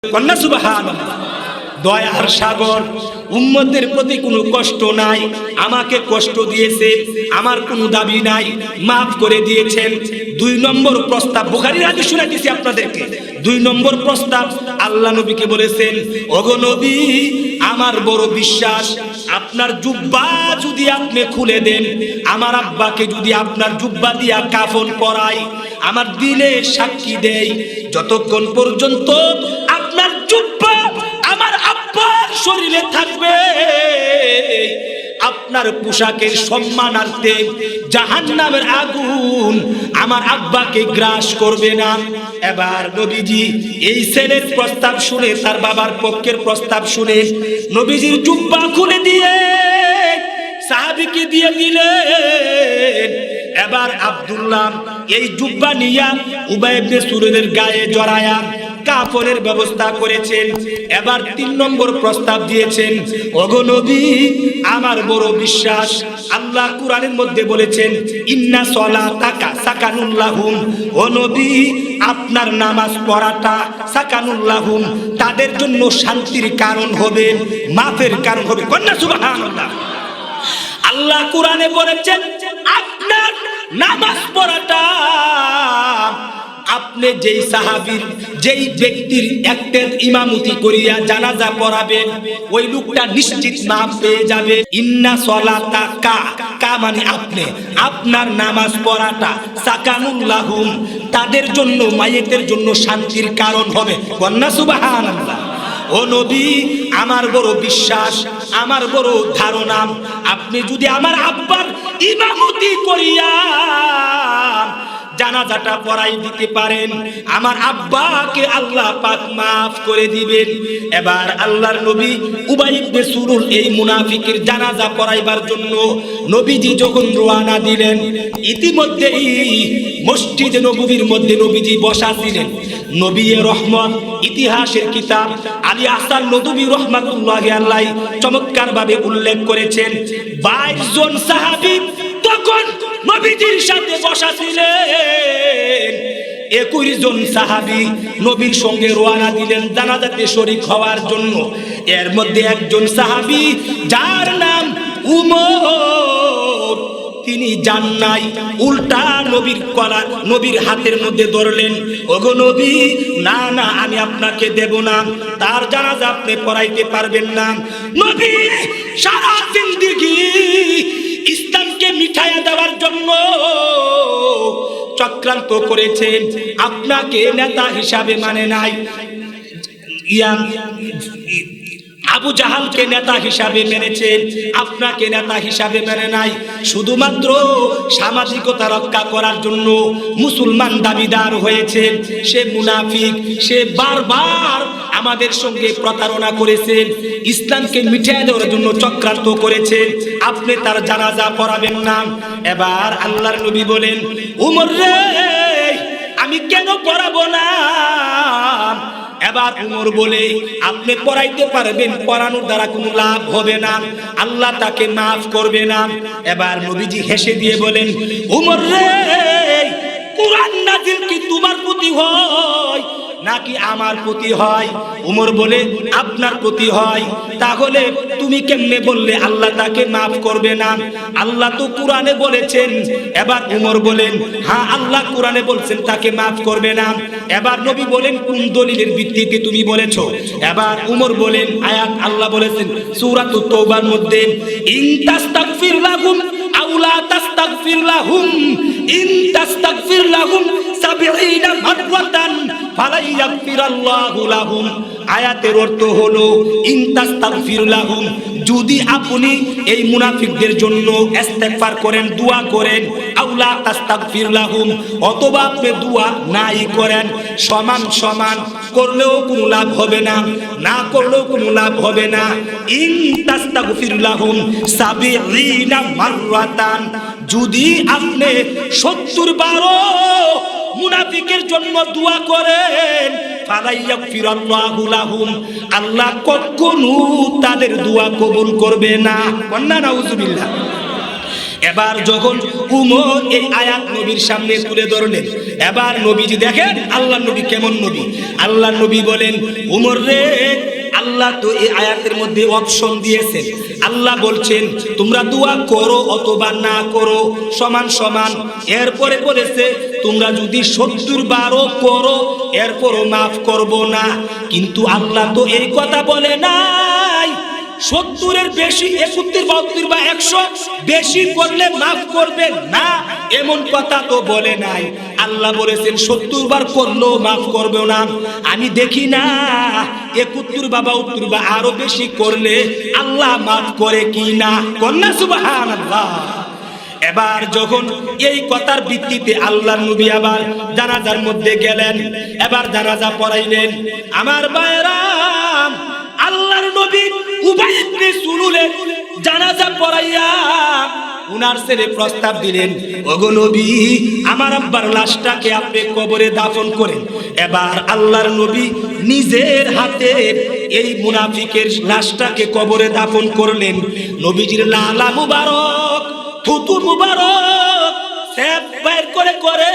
কন্যা সুবহানাল্লাহ। দয়ার সাগর, উম্মতের প্রতি কোনো কষ্ট নাই, আমাকে কষ্ট দিয়েছে, আমার কোনো দাবি নাই, মাফ করে দিয়েছেন। 2 নম্বর প্রস্তাব, বুখারীর হাদিস শুনাইতেছি আপনাদেরকে। 2 নম্বর প্রস্তাব, আল্লাহ নবীকে বলেছেন, ওগো নবী, আমার বড় বিশ্বাস, আপনার জুব্বা যদি আপনি খুলে দেন, আমার আব্বাকে যদি আপনার জুব্বা দিয়া কাফন পরাই, আমার দিলে সাক্ষী দেয়, যতক্ষণ পর্যন্ত আপনার জুব্বা আমার আব্বার শরীরে থাকবে, আপনার পোশাকের সম্মানার্থে জাহান্নামের আগুন আমার আব্বাকে গ্রাস করবে না। এবার নবীজি এই ছেলের প্রস্তাব শুনে, তার বাবার পক্ষের প্রস্তাব শুনে নবীজির জুব্বা খুলে দিয়ে সাহাবীকে দিয়ে দিলেন। এবার আব্দুল্লাহ এই জুব্বা নিয়া উবাই ইবনে সুরুরের গায়ে জড়ায়া কাফনের ব্যবস্থা করেছেন। এবার 3 নম্বর প্রস্তাব দিয়েছেন, ওগো নবী, আমার বড় বিশ্বাস, আল্লাহ কুরআনের মধ্যে বলেছেন, ইন্না সলাতাকা সাকানুল লাহুম, ও নবী, আপনার নামাজ পড়াটা সাকানুল লাহুম, তাদের জন্য শান্তির কারণ হবে, মাফের কারণ হবে। কন্যা সুবহানাল্লাহ। আল্লাহ কুরআনে বলেছেন, আপনার নামাজ পড়াটা, আপনি যেই সাহাবীর, যেই ব্যক্তির একটা ইমামতি করিয়া জানাজা পড়াবেন, ওই লোকটা নিশ্চিত মাফ পেয়ে যাবে। ইন্না সলাতাকা, কা মানে আপনি, আপনার নামাজ পড়াটা সাকানুল লাহুম, তাদের জন্য, মাইয়েতের জন্য শান্তির কারণ হবে। কন্যা সুবহানাল্লাহ। ও নবী, আমার বড় বিশ্বাস, আমার বড় ধারণা, আপনি যদি আমার আব্বার ইমামতি করিয়া জানাজাটা পড়াই দিতে পারেন, আমার আব্বাকে আল্লাহ পাক মাফ করে দিবেন। এবার আল্লাহর নবী উবাই ইবনে সুরুর এই মুনাফিকের জানাজা পড়াইবার জন্য নবীজি যখন রওনা দিলেন, ইতিমধ্যেই মসজিদে নববীর মধ্যে নবীজি বসা ছিলেন। নবী রহমত ইতিহাসের কিতাব আলী আহসান নদভী রাহমাতুল্লাহি আলাইহি চমৎকার ভাবে উল্লেখ করেছেন, 22 জন সাহাবী তখন নবীজির সাথে বসা ছিলেন। 21 জন সাহাবী নবীর সঙ্গে রওনা দিলেন জানাজাতে শরীক হওয়ার জন্য। এর মধ্যে একজন সাহাবী, যার নাম উমর, তিনি যান নাই, উল্টা নবীর কলা, নবীর হাতের মধ্যে ধরলেন, ওগো নবী, না না, আমি আপনাকে দেব না, তার জানাজা আপনি পড়াইতে পারবেন না। নবী সারা জিন্দেগি ইসলামকে মিঠাইয়া দেওয়ার জন্য চক্রান্ত করেছেন, আপনাকে নেতা হিসাবে মানে নাই, আবু জাহালকে নেতা হিসাবে মেনেছেন, আপনাকে নেতা হিসাবে মেনে নাই। শুধুমাত্র সামাজিকতা রক্ষা করার জন্য মুসলমান দাবিদার হয়েছেন। সে মুনাফিক, সে বারবার আমাদের সঙ্গে প্রতারণা করেছেন, ইসলামকে মিটিয়ে দেওয়ার জন্য চক্রান্ত করেছেন, আপনি তার জানাজা পড়াবেন না। এবার আল্লাহর নবী বলেন, উমর রে, আমি কেন পড়াবো না? এবার উমর বলে, আপনি পড়াইতে পারবেন, পড়ানোর দ্বারা কোনো লাভ হবে না, আল্লাহ তাকে মাফ করবে না। এবার নবীজি হেসে দিয়ে বলেন, উমর রে, কুরআন নাযিল কি তোমার প্রতি হয় নাকি আমার প্রতি হয়? উমর বলে, আপনার প্রতি হয়। তাহলে তুমি কেমনে বললে আল্লাহ তাকে মাফ করবে না? আল্লাহ তো কুরআনে বলেছেন। এবার উমর বলেন, হ্যাঁ, আল্লাহ কুরআনে বলছেন তাকে মাফ করবে না। এবার নবী বলেন, কোন দলিলের ভিত্তিতে তুমি বলেছো? এবার উমর বলেন, আয়াত আল্লাহ বলেছেন সূরাতুত তাওবার মধ্যে, ইন তাস্তাগফির লাহুম আও লা তাস্তাগফির লাহুম, ইন তাস্তাগফির লাহুম 70 মাররাতান ফালা ইয়াগফিরাল্লাহু লাহুম। আয়াতের অর্থ হলো, ইন তাস্তাগফির লাহুম, যদি আপনি এই মুনাফিকদের জন্য ইস্তেগফার করেন, দোয়া করেন, আও লা তাস্তাগফির লাহুম, অথবা আপনি দোয়া নাই করেন, সমান সমান করলেও কোনো লাভ হবে না, না করলেও কোনো লাভ হবে না। ইন তাস্তাগফির লাহুম 70 মাররাতান, যদি আপনি 70 বারও মুনাফিকের জন্য দোয়া করেন, ফালা ইয়াগফিরাল্লাহু লাহুম, আল্লাহ কখনো তাদের দোয়া কবুল করবে না। কন্যা নাউজুবিল্লাহ। এবার যখন উমর এই আয়াত নবীর সামনে তুলে ধরলেন, এবার নবীজি দেখেন আল্লাহ নবী কেমন নবী। আল্লাহ নবী বলেন, উমর রে, আল্লাহ তো এই আয়াতের মধ্যে অপশন দিয়েছেন। আল্লাহ বলছেন তোমরা দোয়া করো অথবা না করো সমান সমান। এরপরে বলেছে তোমরা যদি 70 বারও করো এরপরও মাফ করব না। কিন্তু আল্লাহ তো এই কথা বলে নাই 70-এর বেশি, 71, 72 বা 100 বেশি করলে মাফ করবেন না, এমন কথা তো বলে নাই। আল্লাহ বলেছেন 70 বার করলেও মাফ করবে না। আমি দেখি না 71 বা 72 বা আরো বেশি করলে আল্লাহ মাফ করে কি না, কন্যা সুবহানাল্লাহ। এবার যখন এই কথার ভিত্তিতে আল্লাহর নবী আবার জানাজার মধ্যে গেলেন, এবার জানাজা পড়াইলেন। আমার ভাইরা, আল্লাহর নবী উবাই ইবনে সুলুলের জানাজা পড়াইয়া উনার ছেলে প্রস্তাব দিলেন, ওগো নবী, আমার আব্বার লাশটাকে আপনি কবরে দাফন করেন। এবার আল্লাহর নবী নিজের হাতে এই মুনাফিকের লাশটাকে কবরে দাফন করলেন। নবীজির লালা মুবারক, থুতু মুবারক সেফ বাইর করে করে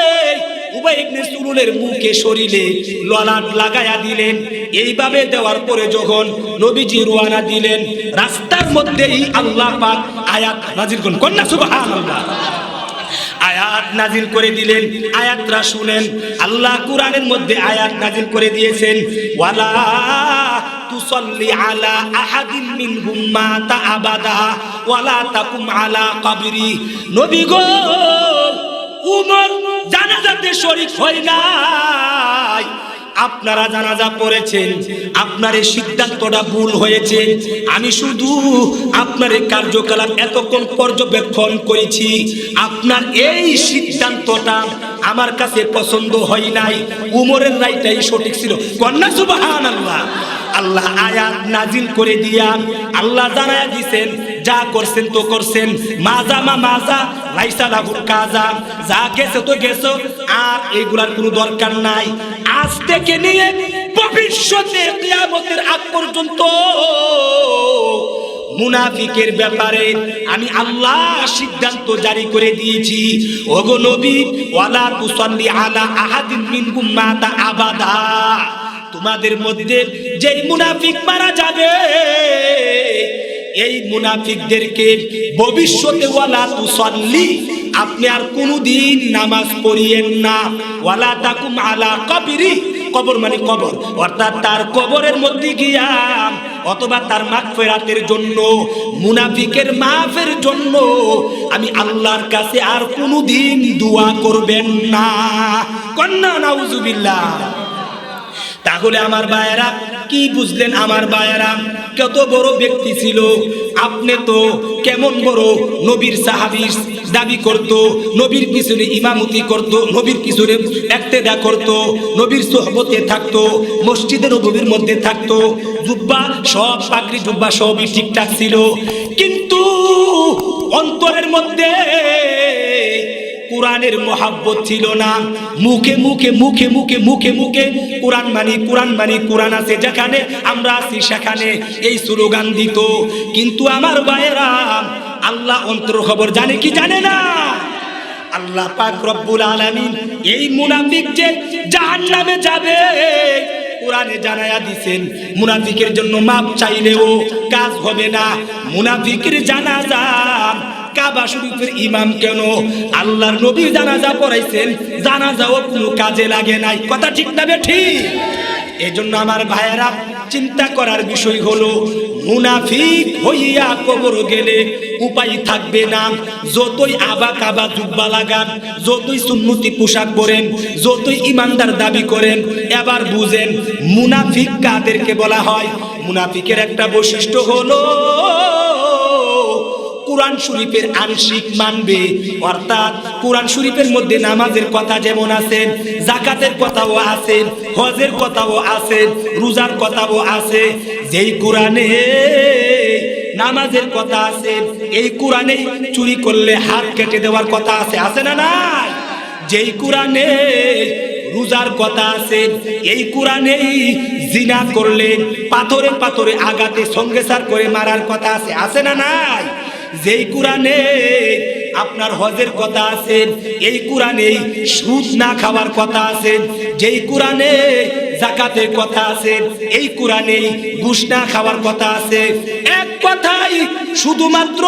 উবাই ইবনে সুলুলের মুখে শরীরে ললাট লাগায়া দিলেন। এইভাবে দেওয়ার পরে যখন নবীজি রওনা দিলেন, রাস্তার মধ্যেই আল্লাহ পাক আয়াত নাজিল করলেন, কন্যা সুবহানাল্লাহ। আয়াত নাজিল করে দিলেন। আয়াতটা শুনেন, আল্লাহ কোরআনের মধ্যে আয়াত নাজিল করে দিয়েছেন, ওয়ালা তুসাল্লি আলা আহাদিন মিনহুম মাতা আবাদা ওয়ালা তাকুম আলা কবরি। নবী গো, উমর জানাজাতে শরীক হয় নাই, আপনারা জানাজা পড়েছেন, আপনার এই সিদ্ধান্তটা ভুল হয়েছে। আমি শুধু আপনার এই কার্যকলাপ এতক্ষণ পর্যবেক্ষণ করেছি, আপনার এই সিদ্ধান্তটা আমার কাছে পছন্দ হয় নাই। উমরের রায়টাই সঠিক ছিল, কন্যা সুবহানাল্লাহ। আল্লাহ আয়াত নাজিল করে দিয়া আল্লাহ জানায়া দিয়েছেন, যা করছেন তো করছেন, মাজা মা মাজা লাইসা লাহুল কাজা, যা গেছে তো গেছো, আর এইগুলার কোনো দরকার নাই। আজ থেকে নিয়ে ভবিষ্যতে কিয়ামতের আগ পর্যন্ত মুনাফিকের ব্যাপারে আমি আল্লাহ সিদ্ধান্ত জারি করে দিয়েছি, ওগো নবী, ওয়ালা তুসাল্লি আলা আহাদিন মিনহুম মাতা আবাদা। তোমাদের মধ্যে যেই মুনাফিক মারা যাবে, এই মুনাফিকদেরকে ভবিষ্যতে ওয়ালা তুসাল্লি, আপনি আর কোনদিন নামাজ পড়িয়েন না, ওয়ালা তাকুম আলা কবরি, কবর মানে কবর, অর্থাৎ তার কবরের মধ্যে গিয়া অথবা তার মাগফিরাতের জন্য, মুনাফিকের মাফের জন্য আমি আল্লাহর কাছে আর কোনদিন দোয়া করবেন না, কন্যা নাউজুবিল্লাহ। তাহলে আমার ভাইয়েরা কি বুঝলেন? আমার ভাইয়েরা, কত বড় ব্যক্তি ছিল। আপনি তো কেমন বড় নবীর সাহাবী দাবি করত, নবীর পিছনে ইমামতি করত, নবীর পিছনে ইক্তেদা করত, নবীর সোহবতে থাকতো, মসজিদের নববীর মধ্যে থাকতো, জুব্বা সব পাগড়ি জুব্বা সবই ঠিকঠাক ছিল, কিন্তু অন্তরের মধ্যে কোরআনের মহাব্বত ছিল না। মুখে মুখে মুখে মুখে মুখে মুখে কোরআন মানি কোরআন মানি, কোরআন আছে যেখানে আমরা আছি সেখানে, এই স্লোগান দিত। কিন্তু আমার ভাইয়েরা, আল্লাহ অন্তর খবর জানে কি জানে না? আল্লাহ পাক রব্বুল আলামিন এই মুনাফিক যে জাহান্নামে যাবে কোরআনে জানায়া দিবেন। মুনাফিকের জন্য মাপ চাইলেও কাজ হবে না। মুনাফিকের জানাজা কাবা শরীফের ইমাম কেন, আল্লাহর নবী জানাজা পড়াইছেন, জানাজাও কোনো কাজে লাগে নাই। কথা ঠিক না ঠিক? এজন্য আমার ভাইয়েরা, চিন্তা করার বিষয় হলো, মুনাফিক হইয়া কবর গেলে উপায় থাকবে না। যতই আবা কাবা জুব্বা লাগান, যতই সুন্নতি পোশাক পরেন, যতই ইমানদার দাবি করেন, এবার বুঝেন মুনাফিক কাদেরকে বলা হয়। মুনাফিকের একটা বৈশিষ্ট্য হলো কোরআন শরীফের আংশিক মানবে, অর্থাৎ কোরআন শরীফের মধ্যে নামাজের কথা যেমন আছে, যাকাতের কথাও আছে, হজের কথাও আছে, রোজার কথাও আছে। যেই কোরআনে নামাজের কথা আছে, এই কোরআনে চুরি করলে হাত কেটে দেওয়ার কথা আছে, আছে না নাই? যেই কোরআনে রোজার কথা আছে, এই কোরআনেই জিনা করলে পাথরে পাথরে আঘাতে সঙ্গে সার করে মারার কথা আছে, আছে না নাই? যেই কোরআনে আপনার হজের কথা আছে, এই কোরআনে সুদ না খাওয়ার কথা আছে, যেই কোরআনে যাকাতের কথা আছে, এই কোরআনে ঘুষ না খাওয়ার কথা আছে। এক কথাই শুধুমাত্র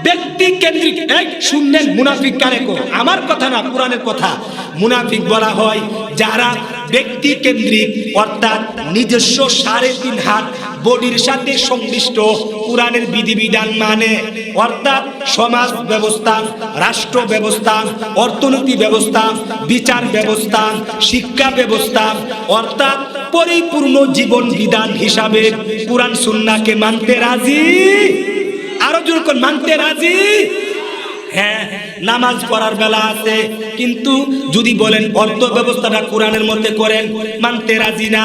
ব্যক্তি কেন্দ্রিক। এক শুনলেন মুনাফিক কারে কো? আমার কথা না, কোরআনের কথা। মুনাফিক বলা হয় যারা ব্যক্তি কেন্দ্রিক, অর্থাৎ নিজস্ব 3.5 হাত বডির সাথে সংশ্লিষ্ট কোরআনের বিধিবিধান মানে, অর্থাৎ সমাজ ব্যবস্থা, রাষ্ট্র ব্যবস্থা, অর্থনীতি ব্যবস্থা, বিচার ব্যবস্থা, শিক্ষা ব্যবস্থা, অর্থাৎ পরিপূর্ণ জীবন বিধান হিসাবে কোরআন সুন্নাহকে মানতে রাজি। আরো জোর করে মানতে রাজি। হ্যাঁ, নামাজ পড়ার বেলা আছে, কিন্তু যদি বলেন অর্থ ব্যবস্থাটা কোরআনের মধ্যে করেন, মানতে রাজি না।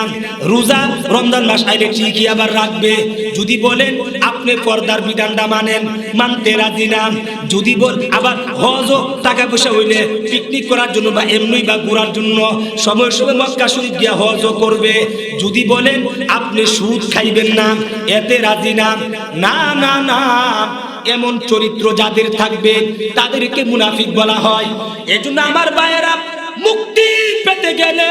রোজা রমজান মাস আইলে ঠিকই আবার রাখবে, যদি বলেন আপনি পর্দার বিধানটা মানেন, মানতে রাজি না। যদি আবার হজ টাকা পয়সা হইলে পিকনিক করার জন্য বা এমনি বা ঘোরার জন্য সময় সময় মক্কা শরীফ গিয়া হজ করবে, যদি বলেন আপনি সুদ খাইবেন না, এতে রাজি না। না না না, এমন চরিত্র যাদের থাকবে তাদেরকে মুনাফিক বলা হয়। এজন্য আমার ভাইয়েরা, মুক্তি পেতে গেলে,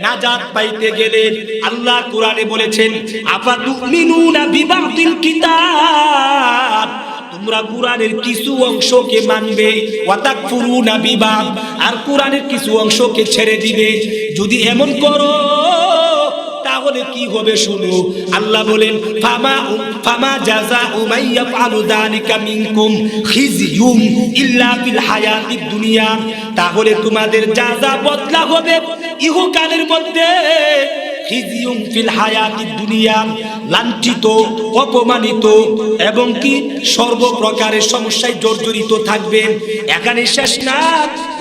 নাজাত পাইতে গেলে আল্লাহ কোরআনে বলেছেন আফাতুমিনুনা বিবাদিল কিতাব, তোমরা কোরআনের কিছু অংশকে মানবে, ওয়াতাকফুরুনা বিবাদ, আর কোরআনের কিছু অংশকে ছেড়ে দিবে। যদি এমন করো তাহলে কি হবে শুনো। আল্লাহ বলেন ফামা জাযাউ মান ইয়াফআলু যালিকা মিনকুম খিজিয়ুম ইল্লা ফিল হায়াতিদ দুনিয়া, তাহলে তোমাদের জাযা বদলা হবে ইহকালের মধ্যে। খিজিয়ুম ফিল হায়াতিদ দুনিয়া, লাঞ্ছিত, অপমানিত এবং কি সর্বপ্রকারের সমস্যায় জর্জরিত থাকবেন। এখানে শেষ না,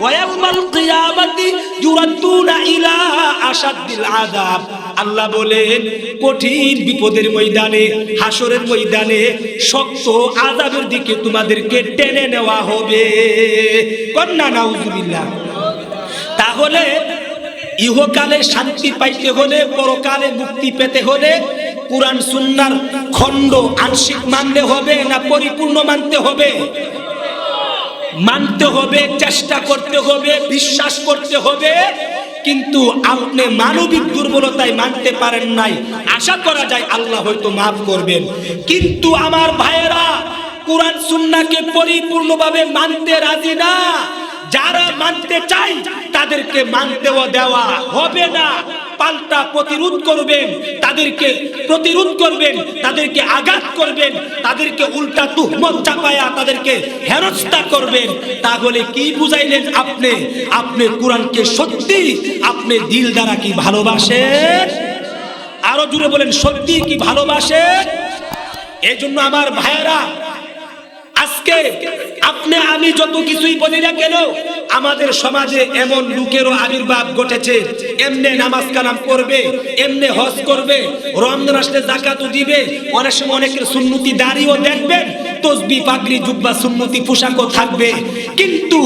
ওয়ায়াউমাল কিয়ামাতি ইউরাদ্দুনা ইলা আশাদ্দিল আযাব। আল্লাহ বলেন কঠিন বিপদের ময়দানে, হাসরের ময়দানে শক্ত আযাবের দিকে তোমাদেরকে টেনে নেওয়া হবে। কন্না নাউযুবিল্লাহ। তাহলে ইহকালে শান্তি পাইতে হলে, পরকালে মুক্তি পেতে হলে কোরআন সুন্নাহর খণ্ড আংশিক মানতে হবে না পরিপূর্ণ মানতে হবে? মানতে হবে, চেষ্টা করতে হবে, বিশ্বাস করতে হবে। কিন্তু আপনি মানবিক দুর্বলতায় মানতে পারেন নাই, আশা করা যায় আল্লাহ হয়তো মাফ করবেন। কিন্তু আমার ভাইয়েরা, কোরআন সুন্নাহকে পরিপূর্ণভাবে মানতে রাজি না। যারা মানতে চাই তাদেরকে মানতেও দেওয়া হবে না, পাল্টা প্রতিরোধ করবেন, তাদেরকে প্রতিরোধ করবেন, তাদেরকে আঘাত করবেন, তাদেরকে উল্টা তুহমত চাপায়া তাদেরকে হেনস্থা করবেন। তাহলে কি বুঝাইলেন আপনি? আপনি কোরআনকে সত্যি আপনি দিল দ্বারা কি ভালোবাসেন? আরো জুড়ে বলেন, সত্যি কি ভালোবাসেন? এই জন্য আমার ভাইয়েরা, আজকে আপনি আমি যত কিছুই বলি না কেন, আমাদের সমাজে এমন লোকেরও আবির্ভাব ঘটেছে, এমনি নামাজ কালাম করবে, এমনি হজ করবে, রমজান আসলে যাকাতও দিবে, অনেক সময় অনেকের সুন্নতি দাড়িও দেখবেন, তসবিহ পাগড়ি জুব্বা সুন্নতি পোশাকও থাকবে। কিন্তু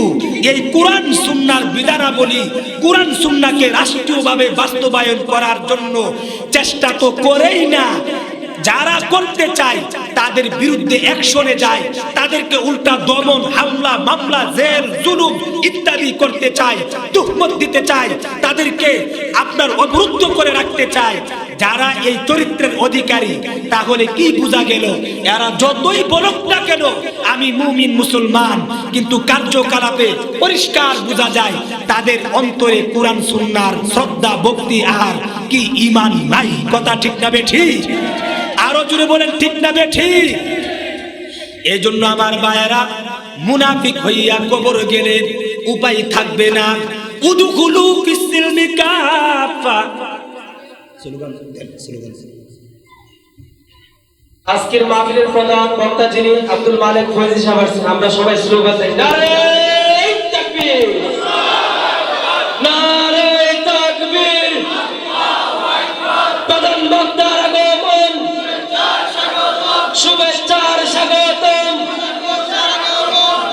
এই কোরআন সুন্নাহর বিধানাবলী, কোরআন সুন্নাহকে রাষ্ট্রীয়ভাবে বাস্তবায়ন করার জন্য চেষ্টা তো করেই না। যারা করতে চায় তাদের বিরুদ্ধে অ্যাকশনে যায়, তাদেরকে উল্টা দমন, হামলা, মামলা, জেল, জুলুম ইত্যাদি করতে চায়, তুহমত দিতে চায়, তাদেরকে আপনার অবরুদ্ধ করে রাখতে চায়। যারা এই চরিত্রের অধিকারী, তাহলে কি বোঝা গেল? এরা যতই বলুক না কেন আমি মুমিন মুসলমান, কিন্তু কার্যকলাপে পরিষ্কার বোঝা যায় তাদের অন্তরে কোরআন সুন্নাহর শ্রদ্ধা, ভক্তি আর কি ঈমান নাই। কথা ঠিক না বেঠিক? আরো জুড়ে বলেন, ঠিক না বেঠিক? এই জন্য আমার ভাইয়েরা, মুনাফিক হইয়া কবর গেলে উপায় থাকবে না। উদখুলু ফিস-সিলমি কাফা। আজকের মাহফিলের প্রধান বক্তা যিনি আব্দুল মালিক ফয়জি সাহেব আছেন, আমরা সবাই স্লোগান দেই, নারে তাকবীর, নারে তাকবীর। প্রধান বক্তার আগমন, শুভেচ্ছার স্বাগতম।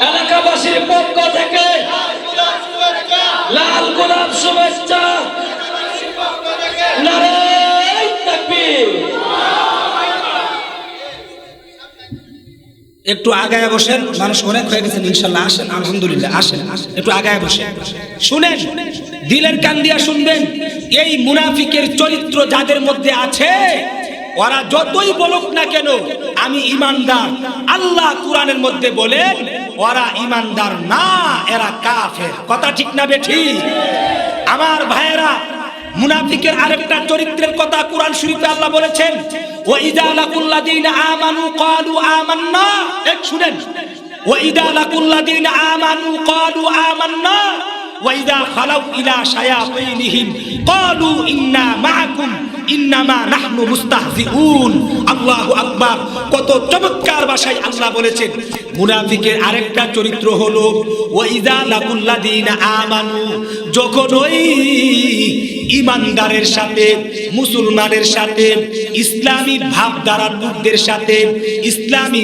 এলাকাবাসীর পক্ষ থেকে লাল গোলাপ শুভেচ্ছা, নারে তাকবীর। একটু আগায় বসেন, মানুষ অনেক হয়ে গেছেন ইনশাল্লাহ, আসেন আলহামদুলিল্লাহ, আসেন একটু আগায় বসেন, শুনেন, দিলের কান দিয়া শুনবেন। এই মুনাফিকের চরিত্র যাদের মধ্যে আছে, ওরা যতই বলুক না কেন আমি ইমানদার, আল্লাহ কোরআনের মধ্যে বলেন ওরা ইমানদার না, এরা কাফের। কথা ঠিক না বেঠিক? আমার ভাইয়েরা, মুনাফিকের আরেকটা চরিত্রের কথা কোরআন শরীফে আল্লাহ বলেছেন, ওয়া ইযা লাকুল্লাযীনা আমানু ক্বালু আমান্না। এক শুনেন, ওয়া ইযা লাকুল্লাযীনা আমানু ক্বালু আমান্না ওয়া ইযা খালাউ ইলা শায়াতিনহিম ক্বালু ইন্না মাআকুম ইন্নামা নাহনু মুস্তাহজিউন। আল্লাহু আকবার। কত চমৎকার ভাষায় আল্লাহ বলেছেন। মুনাফিকের আরেকটা চরিত্র হলো ওয়া ইযা লাকুল্লাযীনা আমানু, যখন ওই ইমানদারের সাথে, মুসলমানের সাথে, ইসলামী ভাবধারার লোকদের সাথে, ইসলামী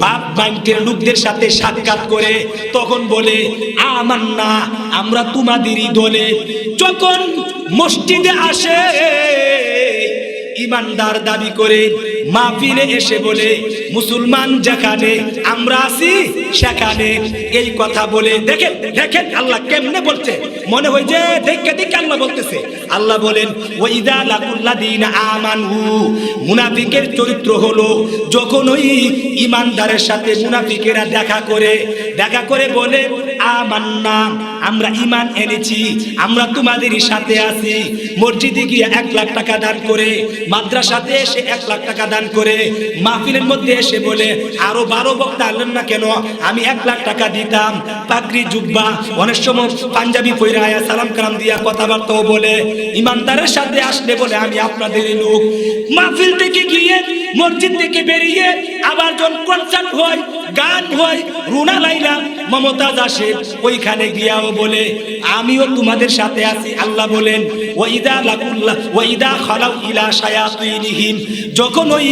ভাব মাইন্ডের লোকদের সাথে সাক্ষাৎ করে তখন বলে আমান্না, আমরা তোমাদেরই দলে। যখন মসজিদে আসে ইমানদার দাবি করে, মাহফিলে এসে বলে মুসলমান যেখানে আমরা আছি সেখানে, এই কথা বলে। দেখেন দেখেন আল্লাহ কেমনে বলছে, মনে হয় যে দেখে দেখে আল্লাহ বলতেছে। আল্লাহ বলেন ওয়া ইযা লাকুল্লাযীনা আমানু, মুনাফিকের চরিত্র হলো যখন ওই ইমানদারের সাথে মুনাফিকেরা দেখা করে বলে আমান্না, আমরা ঈমান এনেছি, আমরা তোমাদেরই সাথে আছি। মসজিদে গিয়ে 1 লাখ টাকা দান করে, মাদ্রাসাতে এসে 1 লাখ টাকা দান করে, মাহফিলের মধ্যে এসে বলে আরো 12 বক্তা আনলেন না কেন, আমি 1 লাখ টাকা দিতাম। পাগড়ি জুব্বা, অনেক সময় পাঞ্জাবি পয়রা আয়া সালাম কালাম দিয়া কথাবার্তাও বলে। ইমানদারের সাথে আসলে বলে আমি আপনাদেরই লোক। মাহফিল থেকে গিয়ে, মসজিদ থেকে বেরিয়ে আবার যখন কনসার্ট হয়, গান হয়, রুনা লাইলা, মমতাজ আসে, ওইখানে গিয়াও বলে আমিও তোমাদের সাথে আছি। আল্লাহ বলেন ওয়া ইযা খালাউ ইলা শায়াতিনহিম, যখন ওই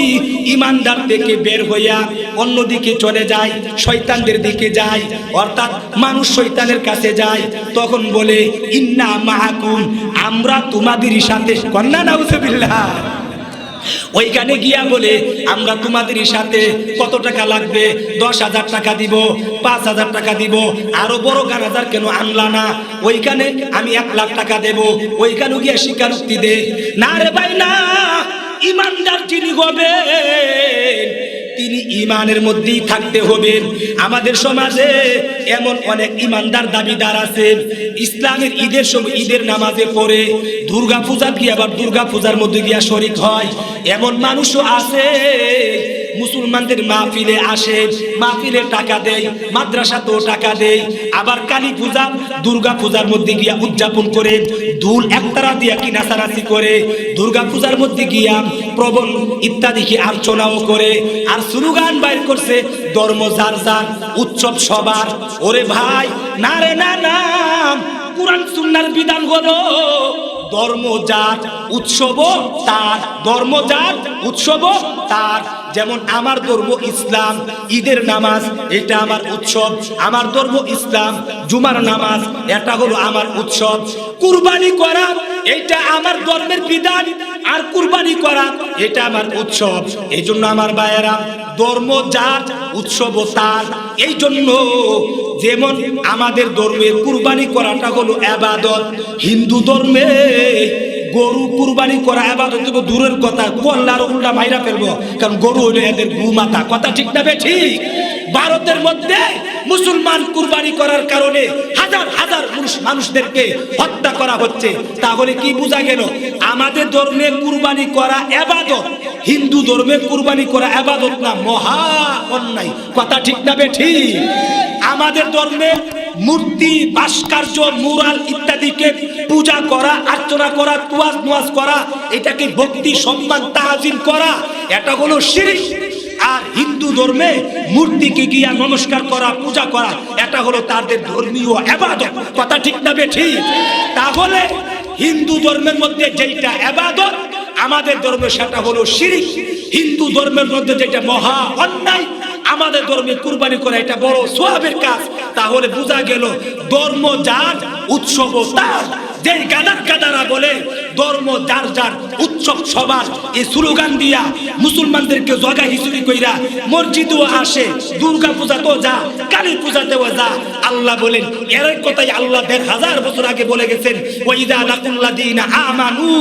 ইমানদার থেকে বের হইয়া অন্যদিকে চলে যায়, শয়তানদের দিকে যায়, অর্থাৎ মানুষ শয়তানের কাছে যায়, তখন বলে ইন্না মাআকুম, আমরা তোমাদেরই সাথে। কন্না নাউযুবিল্লাহ। ওইখানে গিয়া বলে আমরা তোমাদেরই সাথে, কত টাকা লাগবে? 10,000 টাকা দিব, 5,000 টাকা দিব, আরো বড় গানাদার কেন আনলা না? ওইখানে আমি 1 লাখ টাকা দেব। ওইখানে গিয়া স্বীকারোক্তি দে, না রে ভাই না, ইমানদার যিনি হবেন তিনি ইমানের মধ্যেই থাকতে হবে। আমাদের সমাজে এমন অনেক ইমানদার দাবিদার আছেন, ইসলামের ঈদের সময় ঈদের নামাজে পড়ে, দুর্গা পূজা গিয়ে আবার দুর্গা পূজার মধ্যে গিয়া শরীক হয়। এমন মানুষও আছে মুসলমানদের মাহফিলে আসে, মাহফিলে টাকা দেয়, মাদ্রাসাতেও টাকা দেয়, আবার কালী পূজা দুর্গা পূজার মধ্যে গিয়া উদযাপন করে, দুল একতারা দিয়া কি নাচানাচি করে, দুর্গা পূজার মধ্যে গিয়া প্রবল ইত্যাদি কি আলোচনাও করে, আর স্লোগান বাইর করছে ধর্ম যার যার, উৎসব সবার। ওরে ভাই, না রে না, নাম কুরআন সুন্নাহর বিধান হলো ধর্ম যার, উৎসব তার। ধর্ম যার, উৎসব তার। যেমন আমার ধর্ম ইসলাম, ঈদের নামাজ এটা আমার উৎসব, আমার ধর্ম ইসলাম। জুমার নামাজ এটা হলো আমার উৎসব। কুরবানি করা এটা আমার ধর্মের বিধান, আর কুরবানি করা এটা আমার উৎসব। এই জন্য আমার ভাইয়েরা, ধর্ম যার, উৎসব তার। এই জন্য যেমন আমাদের ধর্মে কুরবানি করাটা হলো ইবাদত, হিন্দু ধর্মে গরু কুরবানি করা ইবাদত তো দূরের কথা, কল্লার উল্টা মাইরা ফেলবো, কারণ গরু হইলো এদের গোমাতা। কথা ঠিক না বে ঠিক? ভারতের মধ্যে মুসলমান কুরবানি করার কারণে হাজার হাজার মানুষদেরকে হত্যা করা হচ্ছে। তাহলে কি বোঝা গেল? আমাদের ধর্মে কুরবানি করা ইবাদত, হিন্দু ধর্মে কুরবানি করা ইবাদত না, মহা অন্যায়। কথা ঠিক না বে ঠিক? আমাদের ধর্মে মূর্তি, ভাস্কর্য, মুরাল ইত্যাদিকে পূজা করা, অর্চনা করা, তুয়াজ মুয়াজ করা, এটাকে ভক্তি, সম্মান, তাজিম করা, এটা হলো শিরক। আর হিন্দু ধর্মে মূর্তিকে গিয়া নমস্কার করা, পূজা করা, এটা হলো তাদের ধর্মীয় ইবাদত। কথা ঠিক না বে ঠিক? তাহলে হিন্দু ধর্মের মধ্যে যেটা ইবাদত, আমাদের ধর্মে সেটা হলো শিরক। হিন্দু ধর্মের মধ্যে যেটা মহা অন্যায়, আমাদের ধর্মে কুরবানি করা এটা বড় সওয়াবের কাজ। তাহলে বোঝা গেল ধর্ম যার, উৎসব তার। যে গাদারা বলে ধর্ম যার যার উৎসব সবার এই স্লোগান দিয়া মুসলমানদেরকে জগা হিসুরি কইরা মসজিদেও আসে, দুর্গা পূজাতেও যা, কালী পূজাতেও যা। আল্লাহ বলেন এর কথাই আল্লাহ 1000 বছর আগে বলে গেছেন, ওয়াইদা লাকুল্লাযিনা আমানু,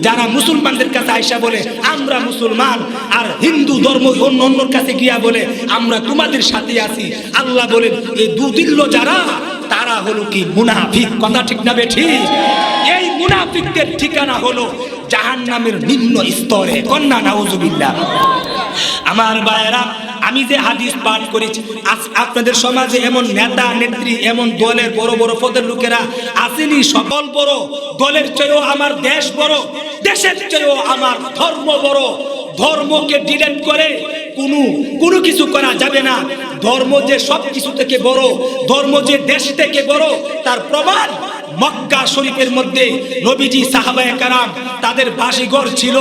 যারা মুসলমানদের কাছে আইসা বলে আমরা মুসলমান, আর হিন্দু ধর্ম অন্যর কাছে গিয়া বলে আমরা তোমাদের সাথে আছি, আল্লাহ বলেন এই দুদিল্য যারা, তারা হলো কি মুনাফিক। কথা ঠিক না বেঠিক? এই মুনাফিকদের ঠিকানা হলো জাহান্নামের নিম্ন স্তরে। কন্যা নাউজুবিল্লাহ। আমার ভাইয়েরা, আমি যে হাদিস পাঠ করেছি, আপনাদের সমাজে এমন নেতা নেত্রী, এমন দলের বড় বড় পদের লোকেরা আসেনি। সকল বড়, দলের চেয়েও আমার দেশ বড়, দেশের চেয়েও আমার ধর্ম বড়। ধর্মকে ডিলেট করে কোনো কিছু করা যাবে না। ধর্ম যে সব কিছু থেকে বড়, ধর্ম যে দেশ থেকে বড়, তার প্রমাণ মক্কা শরীফের মধ্যে নবীজি সাহাবায়ে কেরাম তাদের বাসিঘর ছিল,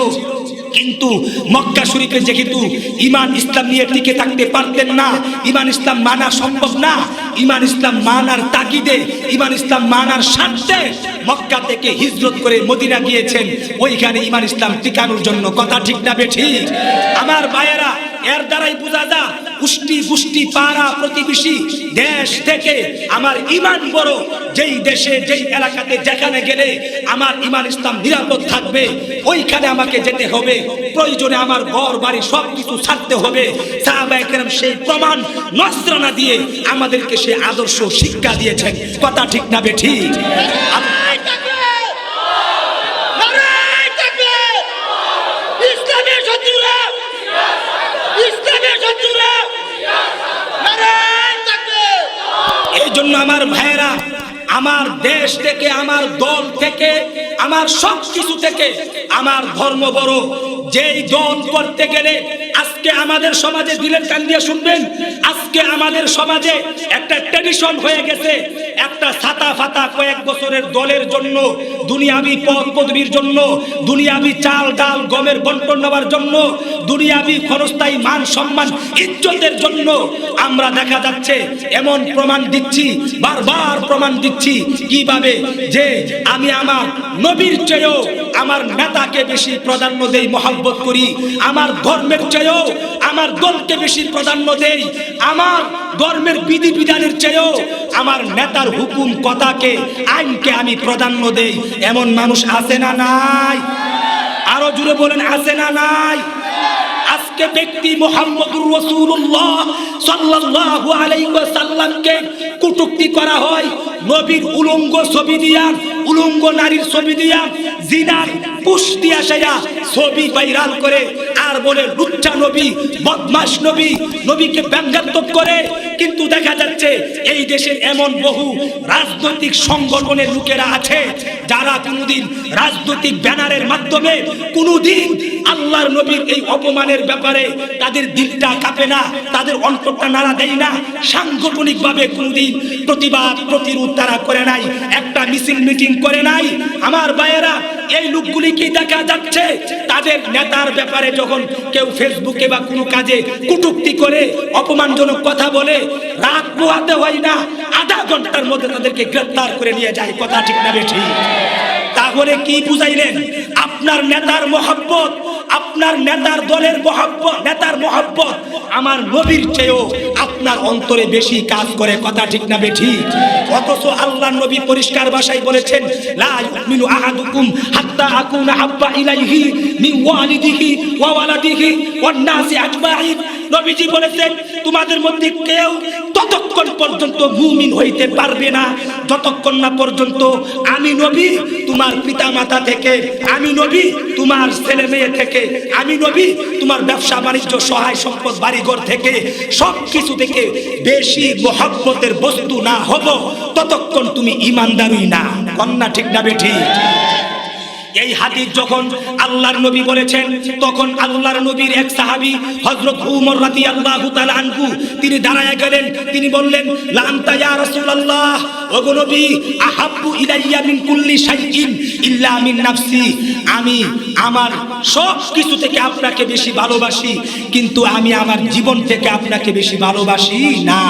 কিন্তু মক্কা শরীফে যেহেতু ঈমান ইসলাম নিয়ে টিকে থাকতে পারতেন না, ঈমান ইসলাম মানা সম্ভব না, ঈমান ইসলাম মানার তাগিদে, ঈমান ইসলাম মানার স্বার্থে মক্কা থেকে হিজরত করে মদিনা গিয়েছেন, ওইখানে ঈমান ইসলাম টিকানোর জন্য। কথা ঠিক না বেঠিক? আমার ভাইয়েরা, এর দ্বারাই বোঝা যায় গোষ্ঠী পাড়া প্রতিবেশী দেশ থেকে আমার ঈমান বড়। যেই দেশে, যেই এলাকাতে, যেখানে গেলে আমার ঈমান ইসলাম নিরাপদ থাকবে, ওইখানে আমাকে যেতে হবে। প্রয়োজনে আমার ঘর বাড়ি সবকিছু ছাড়তে হবে। সাহাবায়ে কেরাম সেই প্রমাণ নজরানা দিয়ে আমাদেরকে সেই আদর্শ শিক্ষা দিয়েছেন। কথা ঠিক না বেঠিক? এই জন্য আমার ভাইয়েরা, আমার দেশ থেকে, আমার দল থেকে, আমার সব কিছু থেকে আমার ধর্ম বড়। যেই দল করতে গেলে আজকে আমাদের সমাজে, দিলের কান দিয়ে শুনবেন, আজকে আমাদের সমাজে একটা ট্র্যাডিশন হয়ে গেছে, একটা ছাতা ফাতা কয়েক বছরের দলের জন্য, দুনিয়াবি পদ পদবীর জন্য, দুনিয়াবি চাল ডাল গমের বন্টন নেওয়ার জন্য, দুনিয়াবি ক্ষণস্থায়ী মান সম্মান ইজ্জতের জন্য আমরা দেখা যাচ্ছে এমন প্রমাণ দিচ্ছি, বারবার প্রমাণ দিচ্ছি কিভাবে যে আমি আমার নবীর চেয়েও আমার নেতাকে বেশি প্রাধান্য দেই, মহব্বত করি, আমার ধর্মের চেয়েও আমার দলকে বেশি প্রাধান্য দেই, আমার ধর্মের বিধি বিধানের চেয়েও আমার নেতার হুকুম কথাকে, আইনকে আমি প্রাধান্য দেই। এমন মানুষ আছে না নাই? আরো জুড়ে বলেন, আছে না নাই? আজকে ব্যক্তি মুহাম্মদুর রাসূলুল্লাহ সাল্লাল্লাহু আলাইহি ওয়াসাল্লামকে কটূক্তি করা হয় নবীর উলঙ্গ ছবি দিয়া, উলঙ্গ নারীর ছবি দিয়া, জিনার পোস্ট দিয়া সেয়া ছবি ভাইরাল করে, আর বলে লুচ্চা নবী, বদমাশ নবী, নবীকে ব্যঙ্গাত্মক করে। কিন্তু দেখা যাচ্ছে এই দেশের এমন বহু রাজনৈতিক সংগঠনের লোকেরা আছে যারা কোনোদিন রাজনৈতিক ব্যানারের মাধ্যমে কোনোদিন আল্লাহর নবীর এই অপমানের ব্যাপারে তাদের দিলটা কাঁপে না, তাদের অন্তরটা নাড়া দেয় না, সাংগঠনিকভাবে কোনোদিন প্রতিবাদ প্রতিরোধ তারা করে নাই, একটা মিছিল মিটিং করে নাই। আমার ভাইয়েরা, এই লোকগুলিকে দেখা যাচ্ছে তাদের নেতার ব্যাপারে যখন কেউ ফেসবুকে বা কোনো কাজে কটূক্তি করে, অপমানজনক কথা বলে, রাত পোহাতে হয় না, আধা ঘন্টার মধ্যে তাদেরকে গ্রেফতার করে নিয়ে যায়। কথা ঠিক না বেঠিক? তাহলে কি বুঝাইলেন? আপনার নেতার মহব্বত, আপনার নেতার দলের মহব্বত, নেতার মহব্বত আমার নবীর চেয়েও আপনার অন্তরে বেশি কাজ করে। কথা ঠিক না বেঠিক? অথচ আল্লাহর নবী পরিষ্কার ভাষায় বলেছেন, লা ইউমিনু আহাদুকুম হাত্তা আকুনা হাব্বা ইলাইহি মিন ওয়ালিদিহি ওয়া ওয়ালাদিহি ওয়ান নাসি আজমাইন। নবীজি বলেছেন, তোমাদের মধ্যে কেউ ততক্ষণ পর্যন্ত মুমিন হইতে পারবে না যতক্ষণ না পর্যন্ত আমি নবী তোমার পিতা মাতা থেকে, আমি নবী তোমার ছেলে মেয়ে থেকে, আমি নবী তোমার ব্যবসা বাণিজ্য সহায় সম্পদ বাড়িঘর থেকে, সব কিছু থেকে বেশি মহব্বতের বস্তু না হব ততক্ষণ তুমি ঈমানদারই না। কন্যা ঠিক না বেঠিক? এই হাদিস যখন আল্লাহর নবী বলেছেন, তখন আল্লাহর নবীর এক সাহাবী হযরত উমর রাদিয়াল্লাহু তাআলা আনহু তিনি দাঁড়ায় গেলেন, তিনি বললেন, লা আনতা ইয়া রাসূলুল্লাহ, ওগো নবী, আহাব্বু ইলাইয়া মিন কুল্লি শাইইন ইল্লা মিন নাফসি, আমি আমার সব কিছু থেকে আপনাকে বেশি ভালোবাসি, কিন্তু আমি আমার জীবন থেকে আপনাকে বেশি ভালোবাসি না।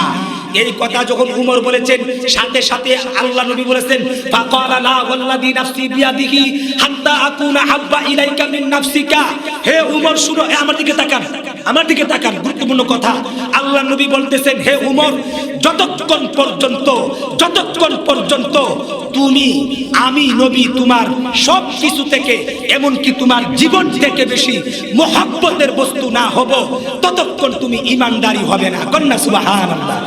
এই কথা যখন উমর বলেছেন, সাথে সাথে আল্লাহ নবী বলেছেন, ফাকালা লা ওয়াল্লাযী নাফসি বিয়াদিহি হাত্তা আকুনা হাব্বা ইলাইকা মিন নাফসিকা। হে উমর শুনো, আমার দিকে তাকান, আমার দিকে তাকান, গুরুত্বপূর্ণ কথা। আল্লাহ নবী বলতেছেন, হে উমর, যতক্ষণ পর্যন্ত তুমি, আমি নবী তোমার সব কিছু থেকে, এমনকি তোমার জীবন থেকে বেশি মহব্বতের বস্তু না হব, ততক্ষণ তুমি ঈমানদারি হবে না। কন্যা সুবহানাল্লাহ।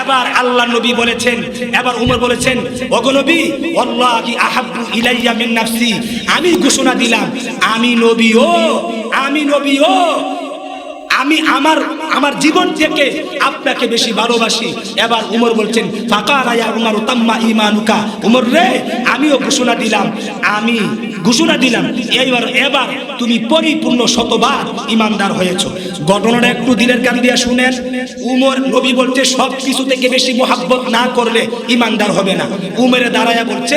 এবার আল্লাহ নবী বলেছেন, এবার উমর বলেছেন, ওগো নবী, ওয়াল্লাহি আহাব্বু ইলাইয়া মিন নাফসি, আমি ঘোষণা দিলাম, আমি নবীও আমি আমার জীবন থেকে আপনাকে বেশি ভালোবাসি। এবার উমর বলছেন, ফাকালা ইয়া উমর তাম্মা ঈমানুকা। উমর রে, আমিও ঘোষণা দিলাম এবার তুমি পরিপূর্ণ শতবার ঈমানদার হয়েছো। ঘটনাটা একটু দিলের কান দিয়ে শুনেন। উমর, নবী বলছে সব কিছু থেকে বেশি মহব্বত না করলে ঈমানদার হবে না। উমরে দাঁড়ায়া বলছে,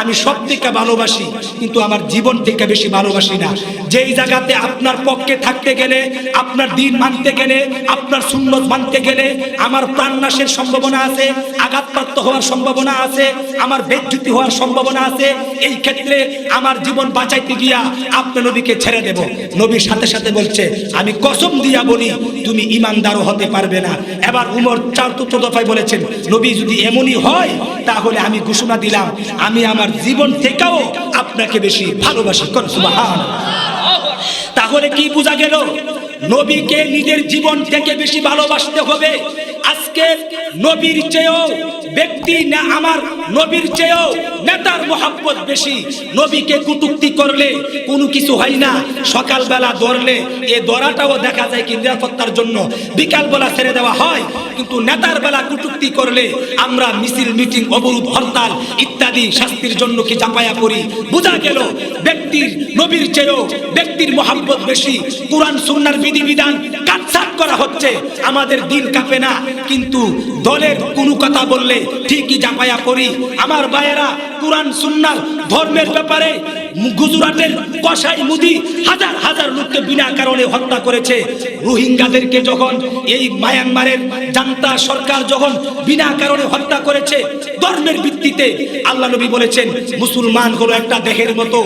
আমি সব থেকে ভালোবাসি, কিন্তু আমার জীবন থেকে বেশি ভালোবাসি না। যেই জায়গাতে আপনার পক্ষে থাকতে গেলে, আপনার দিন মানতে গেলে, আপনার সুন্নত মানতে গেলে আমার প্রাণনাশের সম্ভাবনা আছে, আঘাতপ্রাপ্ত হওয়ার সম্ভাবনা আছে, আমার বেজ্জতি হওয়ার সম্ভাবনা আছে, এই ক্ষেত্রে আমার জীবন বাঁচাইতে গিয়া আপনার নবীকে ছেড়ে দেব। নবীর সাথে সাথে বলছে, আমি কসম দিয়া বলি, তুমি ঈমানদারও হতে পারবে না। এবার উমর চতুর্থ দফায় বলেছেন, নবী যদি এমনই হয়, তাহলে আমি ঘোষণা দিলাম, আমি আমার জীবন থেকেও আপনাকে বেশি ভালোবাসি। সুবহানাল্লাহ। তাহলে কি বোঝা গেল? নবীকে নিজের জীবন থেকে বেশি ভালোবাসতে হবে। আজকে নবীর চেয়েও ব্যক্তি না, আমার নবীর চেয়েও নেতার মহব্বত বেশি। নবীকে কটূক্তি করলে কোনো কিছু হয় না, সকালবেলা ধরলে এই ধরাটাও দেখা যায় কি নিরাপত্তার জন্য, বিকালবেলা ছেড়ে দেওয়া হয়। কিন্তু নেতার বেলা কটূক্তি করলে আমরা মিছিল, মিটিং, অবরোধ, হরতাল ইত্যাদি শাস্তির জন্য কি চাপায়া পড়ি। বোঝা গেল নবীর চেয়েও ব্যক্তির মহব্বত বেশি। কুরআন সুন্নাহর বিধিবিধান কাটছাট করা হচ্ছে, আমাদের দিল কাঁপে না, কিন্তু দলের কোনো কথা বললে ঠিকই জাপায়া পড়ি। আমার ভাইয়েরা, কুরআন সুন্নাহর ধর্মের ব্যাপারে গুজরাটের কসাই মুদি হাজার হাজার লোককে বিনা কারণে হত্যা করেছে। রোহিঙ্গাদেরকে যখন এই মায়ানমারের জান্তা সরকার যখন বিনা কারণে হত্যা করেছে ধর্মের ভিত্তিতে, আল্লাহ নবী বলেছেন, মুসলমান হলো একটা দেহের মতো,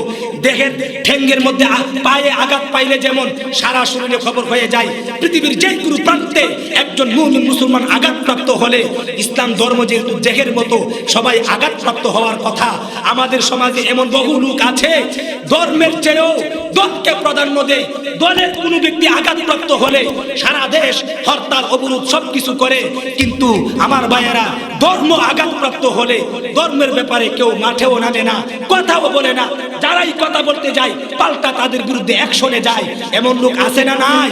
দেহের ঠ্যাঙ্গের মধ্যে পায়ে আঘাত পাইলে যেমন সারা শরীরে খবর হয়ে যায়, পৃথিবীর যে কোনো প্রান্তে একজন মুমিন মুসলমান আঘাতপ্রাপ্ত হলে, ইসলাম ধর্ম যেহেতু দেহের মতো সবাই আঘাতপ্রাপ্ত হওয়ার কথা। আমাদের সমাজে এমন বহু লোক আছে ধর্মের চেয়েও দলকে প্রাধান্য দেয়। দলের কোনো ব্যক্তি আঘাতপ্রাপ্ত হলে সারা দেশ হরতাল, অবরোধ সবকিছু করে, কিন্তু আমার ভাইয়েরা, ধর্ম আঘাতপ্রাপ্ত হলে ধর্মের ব্যাপারে কেউ মাঠেও নামে না, কথাও বলে না। যারাই কথা বলতে যায় পাল্টা তাদের বিরুদ্ধে অ্যাকশনে যায়। এমন লোক আছে না নাই?